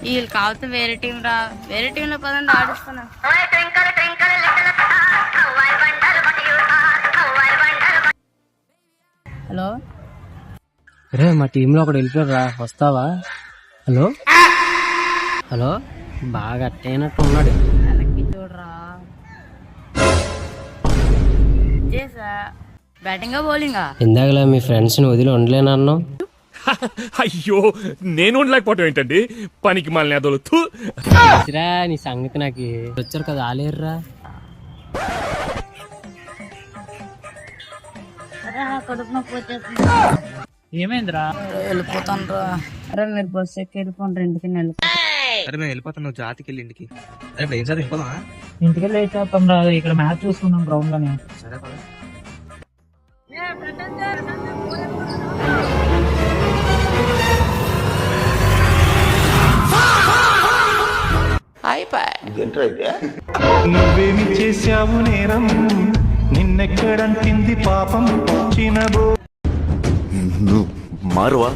వీళ్ళు కాకపోతే వేరే టీం రా, వేరే టీంలో పదండి ఆడిస్తున్నా. హలో రే మా టీంలో ఒకడు వెళ్ళిపోయాడు రా, వస్తావా? హలో హలో బాగా అట్టయినట్టు ఉన్నాడు. వెనక్కి చూడరా. చేసా బ్యాటింగా బౌలింగా? ఇందాకలా మీ ఫ్రెండ్స్ని వదిలి ఉండలేనన్నావు. అయ్యో నేను ఉండలేకపోవటం ఏంటండి, పనికి మళ్ళీ అదొలుతూ నీ సంగతి నాకు వచ్చారు కదా ఆలేరురా. కడుపు నొప్పి వచ్చేస్తుంది. ఏమైందిరా? వెళ్ళిపోతాను రా. అరే మీరు బస్సు ఎక్కి వెళ్ళిపోండి, ఇంటికి అరే మేము వెళ్ళిపోతాం, నువ్వు జాతికి వెళ్ళి ఇంటికి. అరే ఇప్పుడు ఏం సార్ వెళ్ళిపోదా? ఇంటికి లేచేస్తాం రా, ఇక్కడ మ్యాచ్ చూసుకున్నాం గ్రౌండ్ లోనే. సరే పద. నువ్వేమి చేశావు నేరం, నిన్నెక్కడంటింది పాపం చినబో. నువ్వు మారువా?